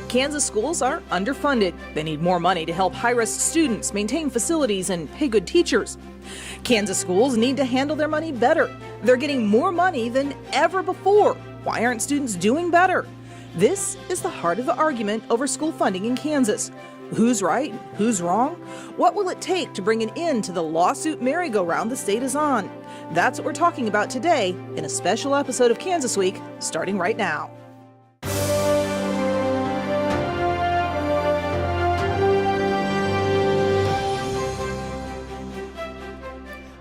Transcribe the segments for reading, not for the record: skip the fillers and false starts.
Kansas schools are underfunded. They need more money to help high-risk students maintain facilities and pay good teachers. Kansas schools need to handle their money better. They're getting more money than ever before. Why aren't students doing better? This is the heart of the argument over school funding in Kansas. Who's right? Who's wrong? What will it take to bring an end to the lawsuit merry-go-round the state is on? That's what we're talking about today in a special episode of Kansas Week, starting right now.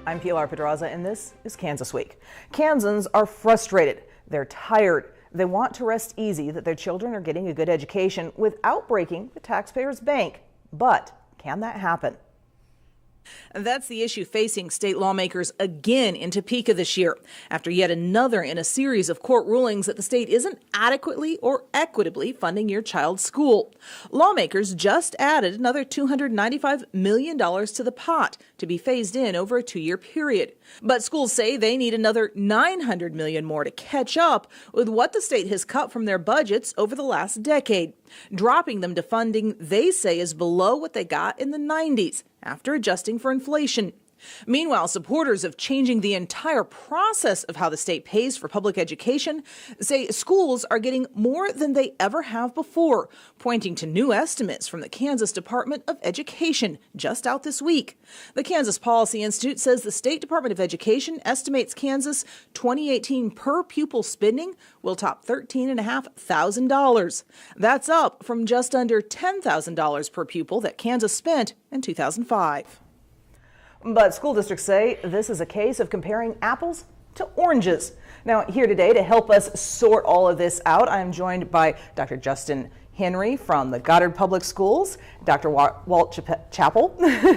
I'm Pilar Pedraza, and this is Kansas Week. Kansans are frustrated. They're tired. They want to rest easy that their children are getting a good education without breaking the taxpayers' bank. But can that happen? And that's the issue facing state lawmakers again in Topeka this year, after yet another in a series of court rulings that the state isn't adequately or equitably funding your child's school. Lawmakers just added another $295 million to the pot to be phased in over a 2-year period. But schools say they need another $900 million more to catch up with what the state has cut from their budgets over the last decade, dropping them to funding they say is below what they got in the 90s after adjusting for inflation. Meanwhile, supporters of changing the entire process of how the state pays for public education say schools are getting more than they ever have before, pointing to new estimates from the Kansas Department of Education just out this week. The Kansas Policy Institute says the State Department of Education estimates Kansas 2018 per pupil spending will top $13,500. That's up from just under $10,000 per pupil that Kansas spent in 2005. But school districts say this is a case of comparing apples to oranges. Now, here today to help us sort all of this out, I am joined by Dr. Justin Henry from the Goddard Public Schools, Dr. Walt Chappell,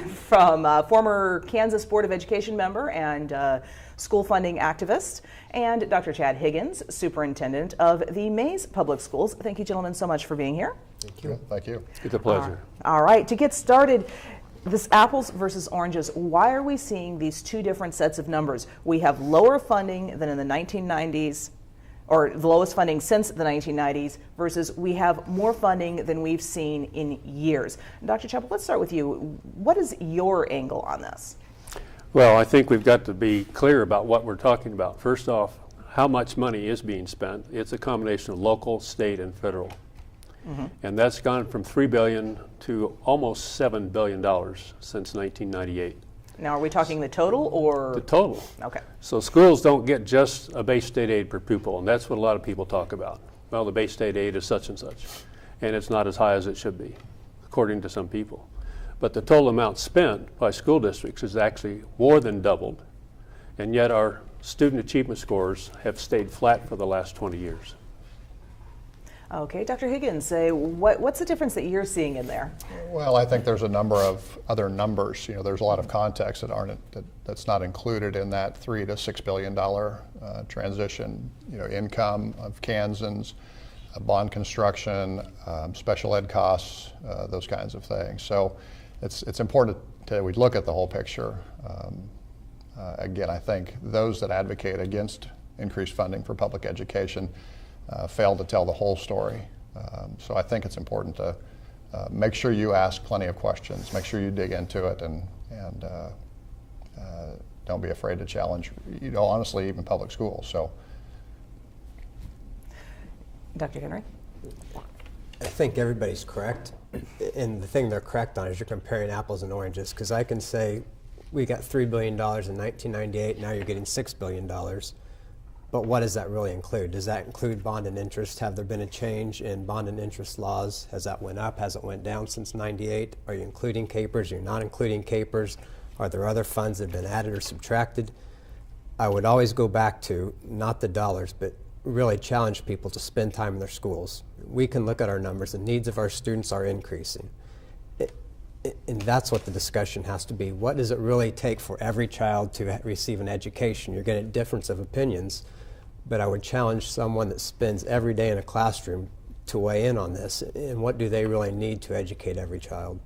from former Kansas Board of Education member and school funding activist, and Dr. Chad Higgins, superintendent of the Mays Public Schools. Thank you, gentlemen, so much for being here. Thank you. Thank you. It's a pleasure. All right, to get started, this apples versus oranges, why are we seeing these two different sets of numbers? We have lower funding than in the 1990s, or the lowest funding since the 1990s, versus we have more funding than we've seen in years. Dr. Chappell, let's start with you. What is your angle on this? Well, I think we've got to be clear about what we're talking about. First off, how much money is being spent? It's a combination of local, state, and federal. Mm-hmm. And that's gone from $3 billion to almost $7 billion since 1998. Now, are we talking the total or? The total. Okay. So schools don't get just a base state aid per pupil, and that's what a lot of people talk about. Well, the base state aid is such and such, and it's not as high as it should be, according to some people. But the total amount spent by school districts is actually more than doubled, and yet our student achievement scores have stayed flat for the last 20 years. Okay, Dr. Higgins, what's the difference that you're seeing in there? Well, I think there's a number of other numbers. You know, there's a lot of context that's not included in that $3 to $6 billion transition. You know, income of Kansans, bond construction, special ed costs, those kinds of things. So it's important that we look at the whole picture. Again, I think those that advocate against increased funding for public education failed to tell the whole story. So I think it's important to make sure you ask plenty of questions, make sure you dig into it, and don't be afraid to challenge, you know, honestly, even public schools. So, Dr. Henry? I think everybody's correct. And the thing they're correct on is you're comparing apples and oranges, because I can say we got $3 billion in 1998, now you're getting $6 billion. But what does that really include? Does that include bond and interest? Have there been a change in bond and interest laws? Has that went up? Has it went down since 98? Are you including CAPERS? Are you not including CAPERS? Are there other funds that have been added or subtracted? I would always go back to not the dollars, but really challenge people to spend time in their schools. We can look at our numbers. The needs of our students are increasing. And that's what the discussion has to be. What does it really take for every child to receive an education? You're getting a difference of opinions. But I would challenge someone that spends every day in a classroom to weigh in on this, and what do they really need to educate every child?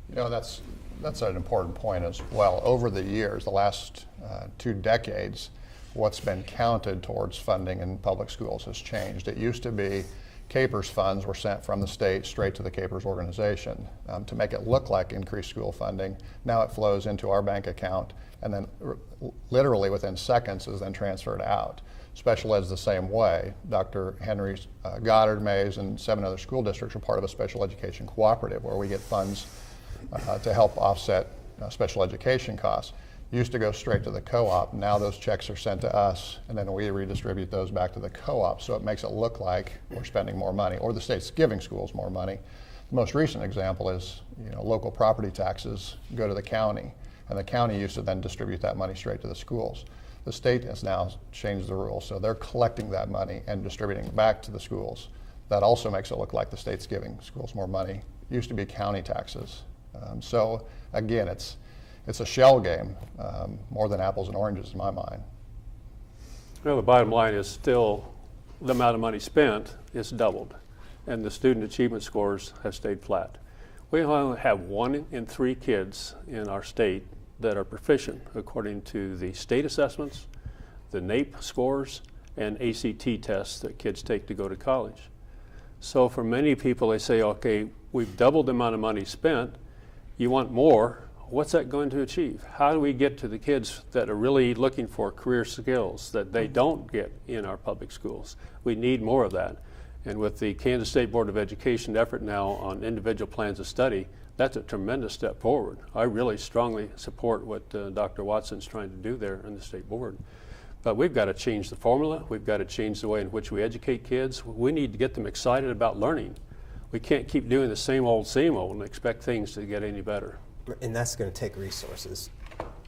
You know, that's an important point as well. Over the years, the last 2 decades, what's been counted towards funding in public schools has changed. It used to be KPERS funds were sent from the state straight to the KPERS organization to make it look like increased school funding. Now it flows into our bank account and then literally within seconds is then transferred out. Special ed's the same way. Dr. Henry Goddard, Mays, and 7 other school districts are part of a special education cooperative where we get funds to help offset special education costs. Used to go straight to the co-op. Now those checks are sent to us, and then we redistribute those back to the co-op, so it makes it look like we're spending more money, or the state's giving schools more money. The most recent example is, local property taxes go to the county, and the county used to then distribute that money straight to the schools. The state has now changed the rules, so they're collecting that money and distributing it back to the schools. That also makes it look like the state's giving schools more money. It used to be county taxes. So again, it's a shell game, more than apples and oranges in my mind. Well, the bottom line is still the amount of money spent is doubled, and the student achievement scores have stayed flat. We only have 1 in 3 kids in our state that are proficient according to the state assessments, the NAEP scores, and ACT tests that kids take to go to college. So for many people, they say, okay, we've doubled the amount of money spent, you want more. What's that going to achieve? How do we get to the kids that are really looking for career skills that they don't get in our public schools? We need more of that. And with the Kansas State Board of Education effort now on individual plans of study, that's a tremendous step forward. I really strongly support what Dr. Watson's trying to do there in the state board. But we've got to change the formula. We've got to change the way in which we educate kids. We need to get them excited about learning. We can't keep doing the same old and expect things to get any better. And that's going to take resources.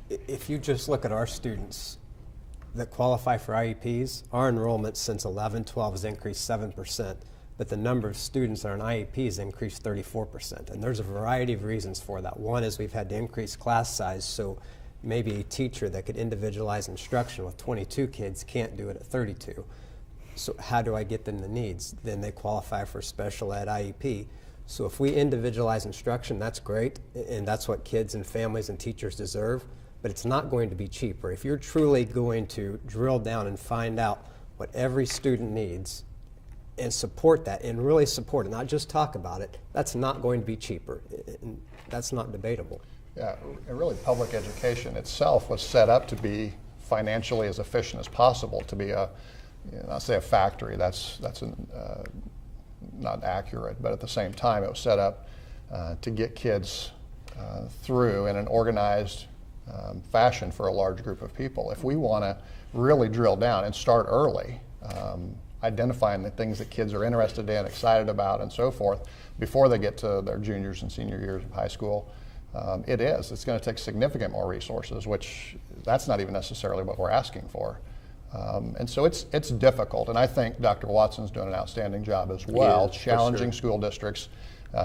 If you just look at our students that qualify for IEPs, our enrollment since 11-12 has increased 7%, but the number of students on IEPs increased 34%. And there's a variety of reasons for that. One is we've had to increase class size, so maybe a teacher that could individualize instruction with 22 kids can't do it at 32. So how do I get them the needs? Then they qualify for special ed IEP. So if we individualize instruction, that's great, and that's what kids and families and teachers deserve, but it's not going to be cheaper. If you're truly going to drill down and find out what every student needs and support that, and really support it, not just talk about it, that's not going to be cheaper. And that's not debatable. Yeah, and really public education itself was set up to be financially as efficient as possible, to be I'll say a factory, that's not accurate, but at the same time it was set up to get kids through in an organized fashion for a large group of people. If we want to really drill down and start early, identifying the things that kids are interested in, excited about, and so forth, before they get to their juniors and senior years of high school, it's going to take significant more resources, which that's not even necessarily what we're asking for. And so it's difficult, and I think Dr. Watson's doing an outstanding job as well, challenging school districts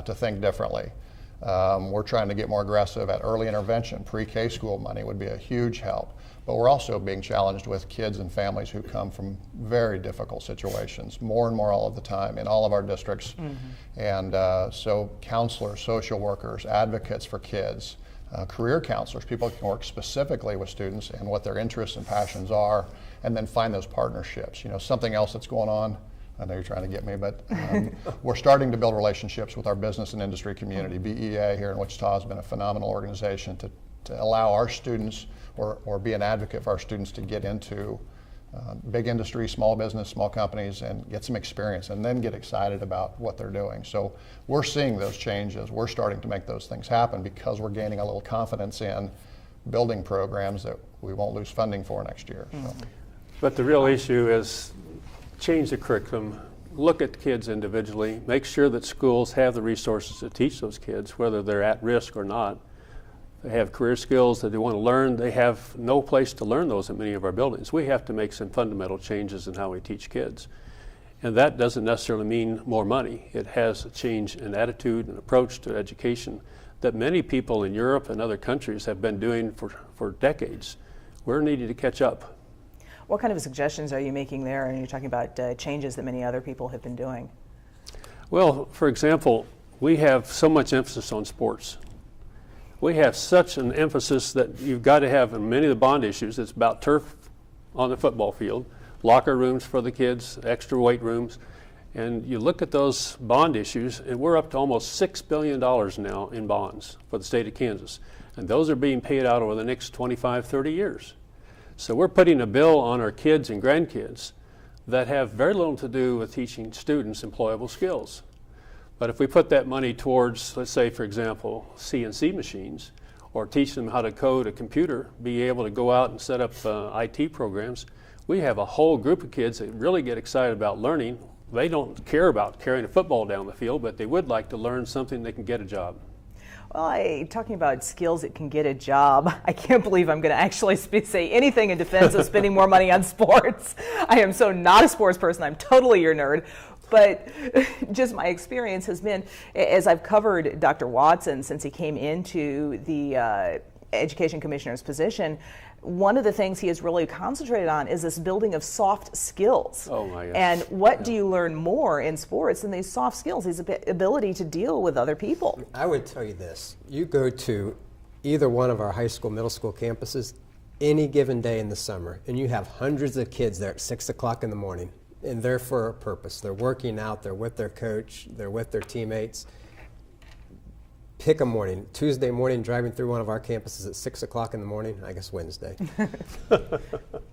to think differently. We're trying to get more aggressive at early intervention. Pre-K school money would be a huge help, but we're also being challenged with kids and families who come from very difficult situations, more and more all of the time in all of our districts. And so counselors, social workers, advocates for kids, career counselors, people who can work specifically with students and what their interests and passions are, and then find those partnerships. Something else that's going on, I know you're trying to get me, but we're starting to build relationships with our business and industry community. BEA here in Wichita has been a phenomenal organization to allow our students or be an advocate for our students to get into big industry, small business, small companies, and get some experience and then get excited about what they're doing. So we're seeing those changes. We're starting to make those things happen because we're gaining a little confidence in building programs that we won't lose funding for next year. So. But the real issue is change the curriculum, look at kids individually, make sure that schools have the resources to teach those kids, whether they're at risk or not. They have career skills that they want to learn. They have no place to learn those in many of our buildings. We have to make some fundamental changes in how we teach kids. And that doesn't necessarily mean more money. It has a change in attitude and approach to education that many people in Europe and other countries have been doing for decades. We're needing to catch up. What kind of suggestions are you making there? And you're talking about changes that many other people have been doing. Well, for example, we have so much emphasis on sports. We have such an emphasis that you've got to have in many of the bond issues. It's about turf on the football field, locker rooms for the kids, extra weight rooms. And you look at those bond issues, and we're up to almost $6 billion now in bonds for the state of Kansas. And those are being paid out over the next 25, 30 years. So we're putting a bill on our kids and grandkids that have very little to do with teaching students employable skills. But if we put that money towards, let's say, for example, CNC machines, or teach them how to code a computer, be able to go out and set up IT programs, we have a whole group of kids that really get excited about learning. They don't care about carrying a football down the field, but they would like to learn something that can get a job. Well, talking about skills that can get a job, I can't believe I'm going to actually say anything in defense of spending more money on sports. I am so not a sports person. I'm totally your nerd. But just my experience has been, as I've covered Dr. Watson since he came into the education commissioner's position, one of the things he has really concentrated on is this building of soft skills. Oh my gosh. And what do you learn more in sports than these soft skills, these ability to deal with other people? I would tell you this. You go to either one of our high school, middle school campuses any given day in the summer, and you have hundreds of kids there at 6 o'clock in the morning, and they're for a purpose. They're working out, they're with their coach, they're with their teammates. Pick a morning, Tuesday morning, driving through one of our campuses at 6 o'clock in the morning, I guess Wednesday.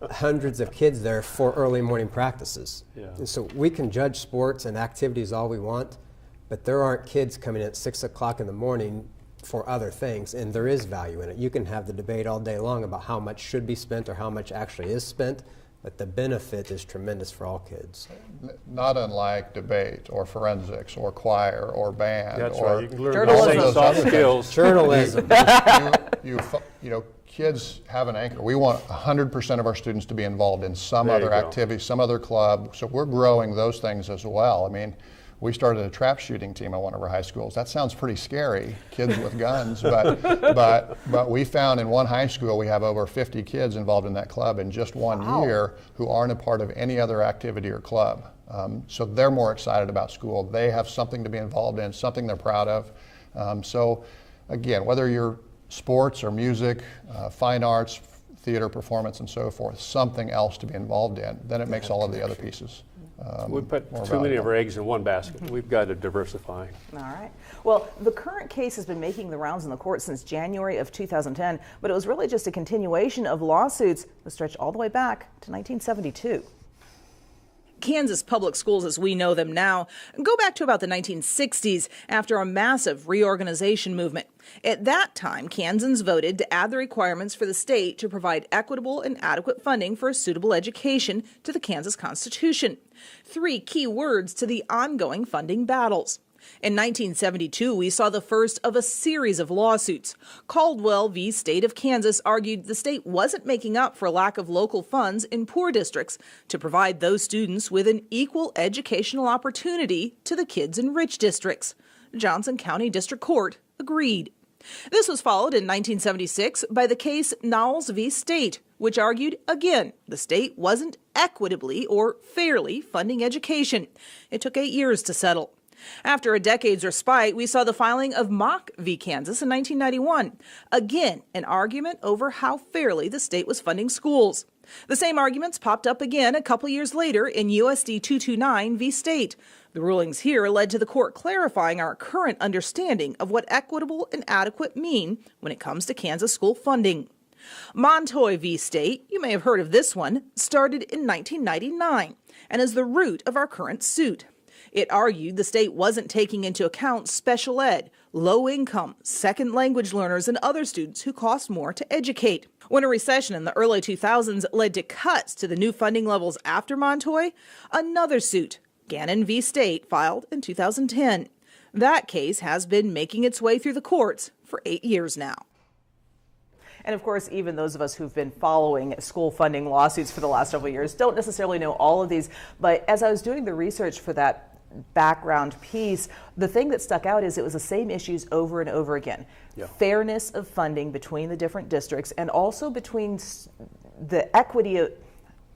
Hundreds of kids there for early morning practices. Yeah. And so we can judge sports and activities all we want, but there aren't kids coming in at 6 o'clock in the morning for other things, and there is value in it. You can have the debate all day long about how much should be spent or how much actually is spent, but the benefit is tremendous for all kids. Not unlike debate or forensics or choir or band. That's or right. You can learn Journalism. all those soft skills. Journalism. Kids have an anchor. We want 100% of our students to be involved in some There you other go. activity, some other club. So we're growing those things as well. I mean, we started a trap shooting team at one of our high schools. That sounds pretty scary, kids with guns, but we found in one high school we have over 50 kids involved in that club in just one year who aren't a part of any other activity or club. So they're more excited about school. They have something to be involved in, something they're proud of. So again, whether you're sports or music, fine arts, theater, performance, and so forth, something else to be involved in, then it makes all of the other pieces We put more too many of valuable. our eggs in one basket. We've got to diversify. All right. Well, the current case has been making the rounds in the court since January of 2010, but it was really just a continuation of lawsuits that stretch all the way back to 1972. Kansas public schools as we know them now go back to about the 1960s after a massive reorganization movement. At that time, Kansans voted to add the requirements for the state to provide equitable and adequate funding for a suitable education to the Kansas Constitution. 3 key words to the ongoing funding battles. In 1972, we saw the first of a series of lawsuits. Caldwell v. State of Kansas argued the state wasn't making up for a lack of local funds in poor districts to provide those students with an equal educational opportunity to the kids in rich districts. Johnson County District Court agreed. This was followed in 1976 by the case Knowles v. State, which argued, again, the state wasn't equitably or fairly funding education. It took 8 years to settle. After a decade's respite, we saw the filing of Mock v. Kansas in 1991. Again, an argument over how fairly the state was funding schools. The same arguments popped up again a couple years later in USD 229 v. State. The rulings here led to the court clarifying our current understanding of what equitable and adequate mean when it comes to Kansas school funding. Montoy v. State, you may have heard of this one, started in 1999 and is the root of our current suit. It argued the state wasn't taking into account special ed, low-income, second language learners, and other students who cost more to educate. When a recession in the early 2000s led to cuts to the new funding levels after Montoy, another suit, Gannon v. State, filed in 2010. That case has been making its way through the courts for 8 years now. And of course, even those of us who've been following school funding lawsuits for the last several years don't necessarily know all of these. But as I was doing the research for that background piece, the thing that stuck out is it was the same issues over and over again. Yeah. Fairness of funding between the different districts and also between the equity of,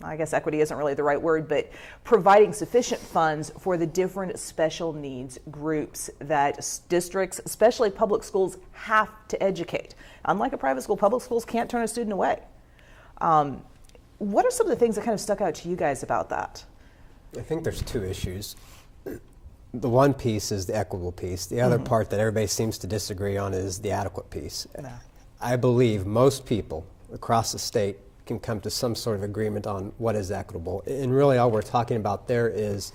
I guess equity isn't really the right word, but providing sufficient funds for the different special needs groups that districts, especially public schools, have to educate. Unlike a private school, public schools can't turn a student away. What are some of the things that kind of stuck out to you guys about that? I think there's 2 issues. the one piece is the equitable piece. The other part that everybody seems to disagree on is the adequate piece. Yeah. I believe most people across the state can come to some sort of agreement on what is equitable. And really all we're talking about there is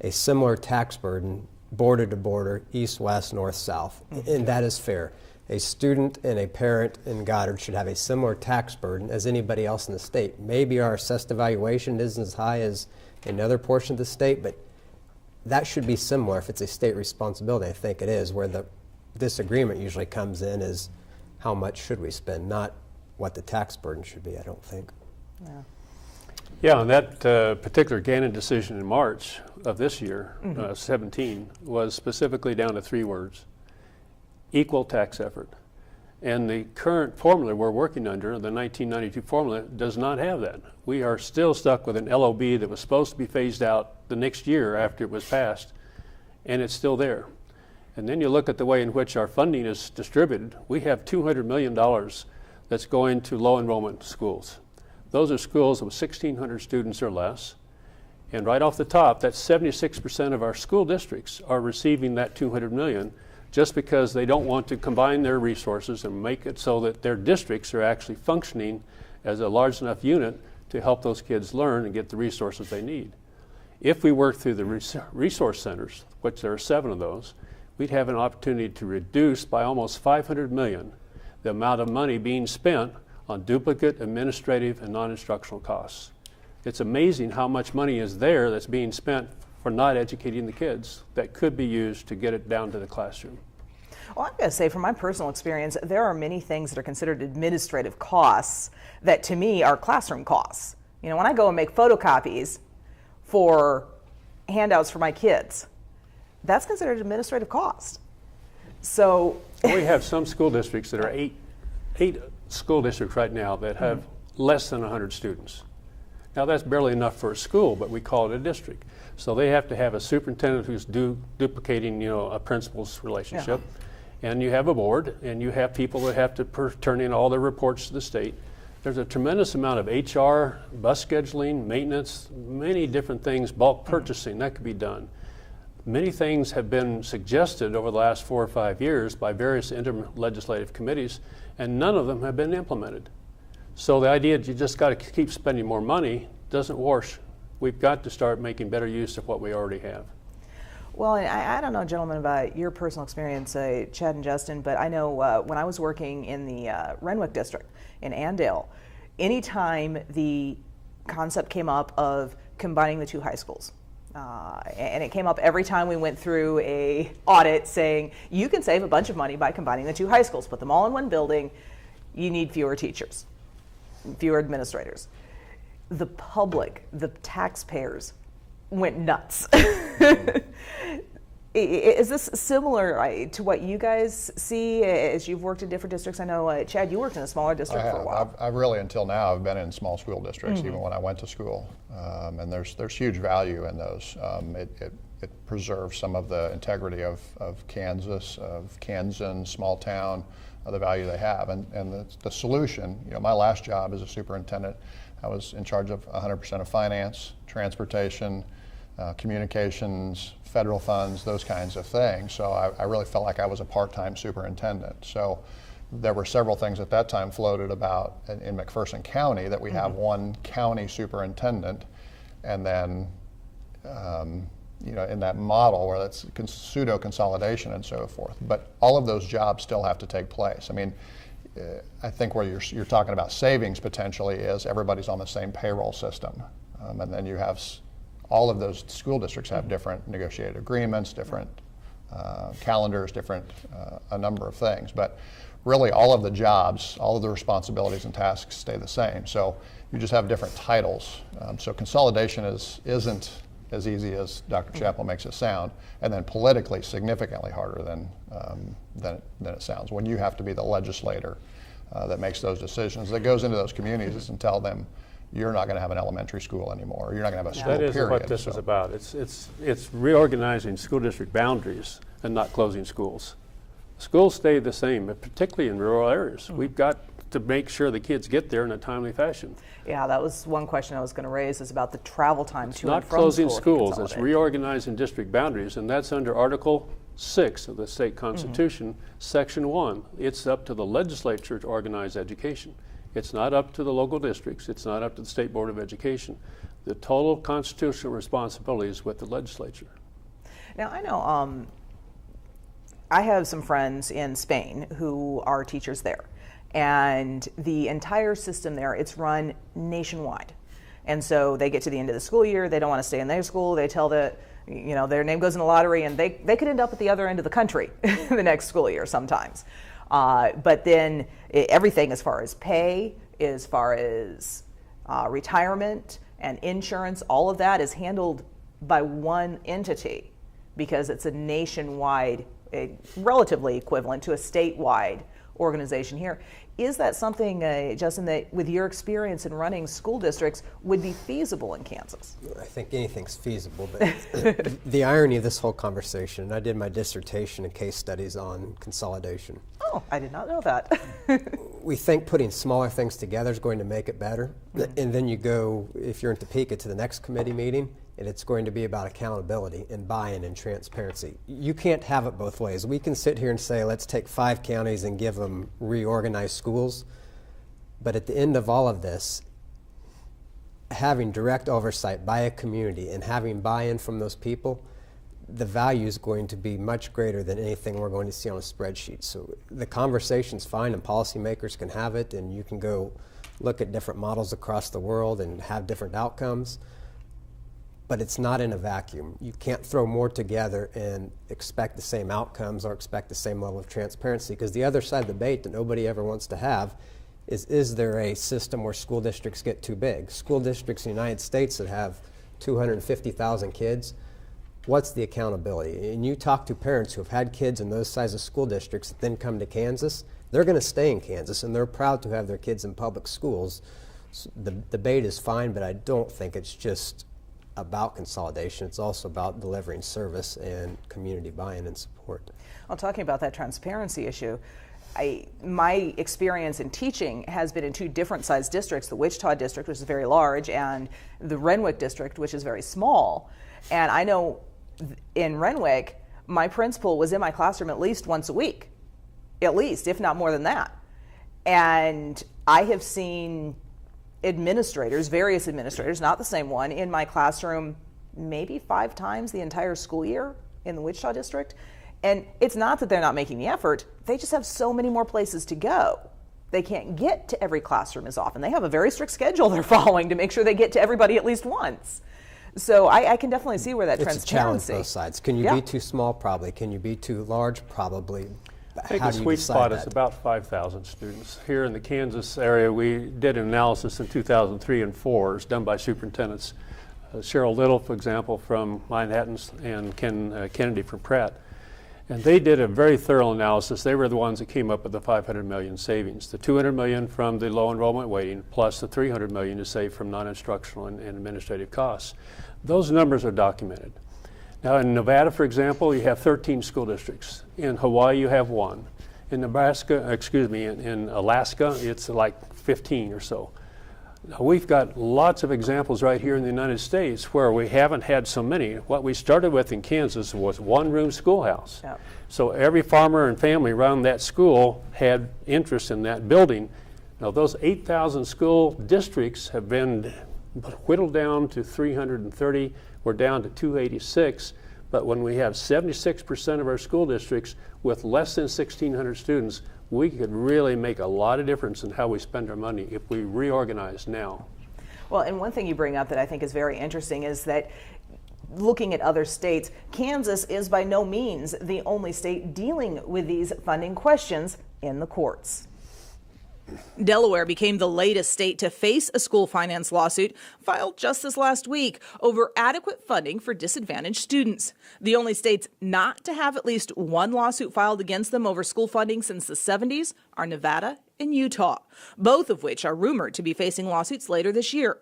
a similar tax burden, border to border, east, west, north, south. And that is fair. A student and a parent in Goddard should have a similar tax burden as anybody else in the state. Maybe our assessed evaluation isn't as high as another portion of the state, but that should be similar if it's a state responsibility. I think it is. Where the disagreement usually comes in is how much should we spend, not what the tax burden should be, I don't think. Yeah. Yeah, and that particular Gannon decision in March of this year, 17, was specifically down to 3 words: equal tax effort. And the current formula we're working under, the 1992 formula, does not have that. We are still stuck with an LOB that was supposed to be phased out the next year after it was passed, and it's still there. And then you look at the way in which our funding is distributed. We have $200 million that's going to low enrollment schools. Those are schools with 1,600 students or less. And right off the top, that's 76% of our school districts are receiving that $200 million just because they don't want to combine their resources and make it so that their districts are actually functioning as a large enough unit to help those kids learn and get the resources they need. If we work through the resource centers, which there are 7 of those, we'd have an opportunity to reduce by almost $500 million the amount of money being spent on duplicate administrative and non-instructional costs. It's amazing how much money is there that's being spent for not educating the kids that could be used to get it down to the classroom. Well, I'm going to say from my personal experience, there are many things that are considered administrative costs that to me are classroom costs. You know, when I go and make photocopies for handouts for my kids, that's considered administrative cost. So We have some school districts that are eight school districts right now that have less than 100 students. Now that's barely enough for a school, but we call it a district. So they have to have a superintendent who's duplicating, a principal's relationship. And you have a board, and you have people that have to turn in all their reports to the state. There's a tremendous amount of HR, bus scheduling, maintenance, many different things, bulk purchasing, that could be done. Many things have been suggested over the last 4 or 5 years by various interlegislative committees, and none of them have been implemented. So the idea that you just got to keep spending more money doesn't wash. We've got to start making better use of what we already have. Well, I don't know, gentlemen, about your personal experience, Chad and Justin, but I know when I was working in the Renwick district in Andale, anytime the concept came up of combining the 2 high schools, and it came up every time we went through a audit saying, you can save a bunch of money by combining the 2 high schools, put them all in one building, you need fewer teachers, fewer administrators. The public, the taxpayers, went nuts. Is this similar to what you guys see as you've worked in different districts? I know, Chad, you worked in a smaller district for a while. I've really, until now, I've been in small school districts, even when I went to school. And there's huge value in those. It preserves some of the integrity of Kansas, of Kansan, small town, the value they have. And the solution, my last job as a superintendent, I was in charge of 100% of finance, transportation, communications, federal funds, those kinds of things. So I really felt like I was a part-time superintendent. So there were several things at that time floated about in McPherson County that we have one county superintendent, and then in that model where that's pseudo consolidation and so forth. But all of those jobs still have to take place. I mean, I think where you're talking about savings potentially is everybody's on the same payroll system, and then you have all of those school districts have different negotiated agreements, different calendars, different a number of things. But really, all of the jobs, all of the responsibilities and tasks stay the same. So you just have different titles. So consolidation isn't as easy as Dr. Chappell makes it sound, and then politically significantly harder than it sounds. When you have to be the legislator that makes those decisions, that goes into those communities and tell them, you're not going to have an elementary school anymore, or you're not going to have a school, period. That is what this is about. It's reorganizing school district boundaries and not closing schools. Schools stay the same, but particularly in rural areas. We've got to make sure the kids get there in a timely fashion. Yeah, that was one question I was going to raise, is about the travel time to Not and from closing school if you schools, it's consolidate. reorganizing district boundaries, and that's under Article 6 of the state constitution, Section 1. It's up to the legislature to organize education. It's not up to the local districts, it's not up to the State Board of Education. The total constitutional responsibility is with the legislature. Now, I know I have some friends in Spain who are teachers there, and the entire system there, it's run nationwide. And so they get to the end of the school year, they don't want to stay in their school, they tell their name goes in the lottery, and they could end up at the other end of the country the next school year sometimes. But then everything as far as pay, as far as retirement and insurance, all of that is handled by one entity, because it's a nationwide, relatively equivalent to a statewide organization here. Is that something, Justin, that with your experience in running school districts would be feasible in Kansas? I think anything's feasible, but the irony of this whole conversation, I did my dissertation and case studies on consolidation. Oh, I did not know that. We think putting smaller things together is going to make it better, and then you go, if you're in Topeka, to the next committee meeting, and it's going to be about accountability and buy-in and transparency. You can't have it both ways. We can sit here and say, let's take 5 counties and give them reorganized schools, but at the end of all of this, having direct oversight by a community and having buy-in from those people, the value is going to be much greater than anything we're going to see on a spreadsheet. So the conversation's fine, and policymakers can have it, and you can go look at different models across the world and have different outcomes, but it's not in a vacuum. You can't throw more together and expect the same outcomes or expect the same level of transparency, because the other side of the debate that nobody ever wants to have is there a system where school districts get too big? School districts in the United States that have 250,000 kids, what's the accountability? And you talk to parents who have had kids in those sizes of school districts that then come to Kansas, they're going to stay in Kansas, and they're proud to have their kids in public schools. So the debate is fine, but I don't think it's just about consolidation. It's also about delivering service and community buy-in and support. Well, talking about that transparency issue, my experience in teaching has been in 2 different sized districts, the Wichita district, which is very large, and the Renwick district, which is very small. And I know in Renwick, my principal was in my classroom at least once a week, at least, if not more than that. And I have seen administrators, various administrators, not the same one, in my classroom maybe 5 times the entire school year in the Wichita district. And it's not that they're not making the effort, they just have so many more places to go. They can't get to every classroom as often. They have a very strict schedule they're following to make sure they get to everybody at least once. So I can definitely see where that It's transparency. a challenge both sides. Can you Yeah. be too small? Probably. Can you be too large? Probably. I think How the do you sweet decide spot that? is about 5,000 students. Here in the Kansas area, we did an analysis in 2003 and 4. It's done by superintendents. Cheryl Little, for example, from Manhattan, and Ken Kennedy from Pratt. And they did a very thorough analysis. They were the ones that came up with the 500 million savings. The 200 million from the low enrollment weighting, plus the 300 million to save from non-instructional and administrative costs. Those numbers are documented. Now in Nevada, for example, you have 13 school districts. In Hawaii, you have 1. In in Alaska, it's like 15 or so. Now, we've got lots of examples right here in the United States where we haven't had so many. What we started with in Kansas was 1-room schoolhouse. Yep. So every farmer and family around that school had interest in that building. Now those 8,000 school districts have been whittled down to 330. We're down to 286. But when we have 76% of our school districts with less than 1,600 students, we could really make a lot of difference in how we spend our money if we reorganize now. Well, and one thing you bring up that I think is very interesting is that looking at other states, Kansas is by no means the only state dealing with these funding questions in the courts. Delaware became the latest state to face a school finance lawsuit filed just this last week over adequate funding for disadvantaged students. The only states not to have at least one lawsuit filed against them over school funding since the 70s are Nevada and Utah, both of which are rumored to be facing lawsuits later this year.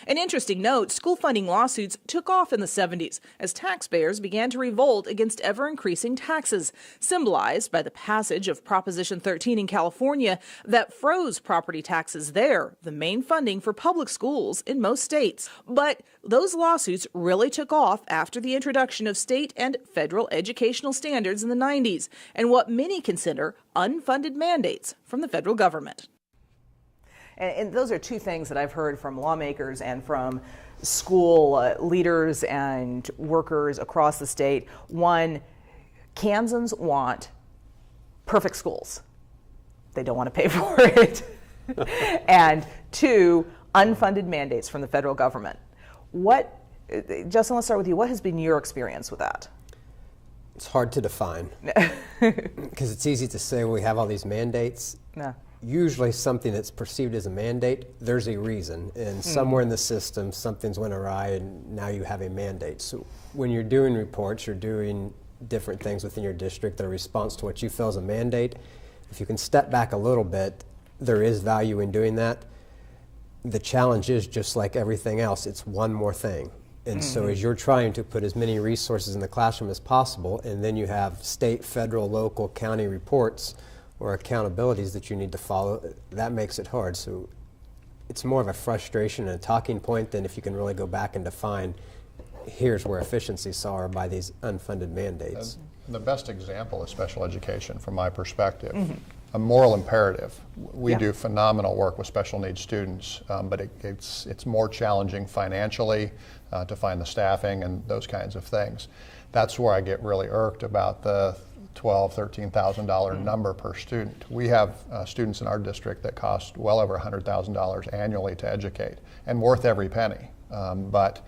An interesting note, school funding lawsuits took off in the 70s as taxpayers began to revolt against ever-increasing taxes, symbolized by the passage of Proposition 13 in California that froze property taxes there, the main funding for public schools in most states. But those lawsuits really took off after the introduction of state and federal educational standards in the 90s and what many consider unfunded mandates from the federal government. And those are two things that I've heard from lawmakers and from school leaders and workers across the state. One, Kansans want perfect schools. They don't want to pay for it. And two, unfunded mandates from the federal government. Justin, let's start with you. What has been your experience with that? It's hard to define because it's easy to say, well, we have all these mandates. Yeah. Usually something that's perceived as a mandate, there's a reason, and somewhere in the system something's went awry and now you have a mandate. So when you're doing reports, you're doing different things within your district that are response to what you feel is a mandate. If you can step back a little bit, there is value in doing that. The challenge is, just like everything else, it's one more thing. And so as you're trying to put as many resources in the classroom as possible, and then you have state, federal, local, county reports or accountabilities that you need to follow, that makes it hard. So it's more of a frustration and a talking point than if you can really go back and define, here's where efficiencies are by these unfunded mandates. And the best example is special education from my perspective. A moral imperative. We do phenomenal work with special needs students, but it's more challenging financially to find the staffing and those kinds of things. That's where I get really irked about the $12,000, $13,000 number per student. We have students in our district that cost well over $100,000 annually to educate, and worth every penny. But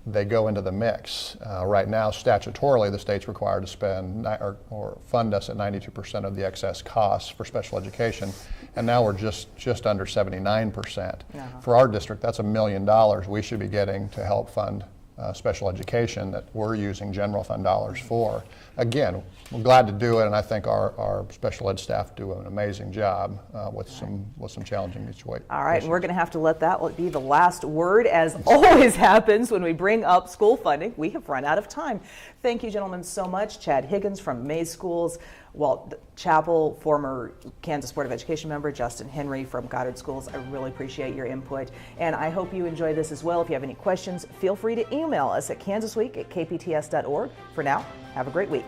they go into the mix. Right now, statutorily, the state's required to spend or fund us at 92% of the excess costs for special education, and now we're just under 79%. For our district, that's $1 million we should be getting to help fund special education that we're using general fund dollars for. Again, we're glad to do it, and I think our special ed staff do an amazing job with some challenging situations. All right, and we're going to have to let that be the last word, as always happens when we bring up school funding. We have run out of time. Thank you, gentlemen, so much. Chad Higgins from Mays Schools, Walt Chappell, former Kansas Board of Education member, Justin Henry from Goddard Schools. I really appreciate your input, and I hope you enjoy this as well. If you have any questions, feel free to email us at kansasweek@kpts.org. For now, have a great week.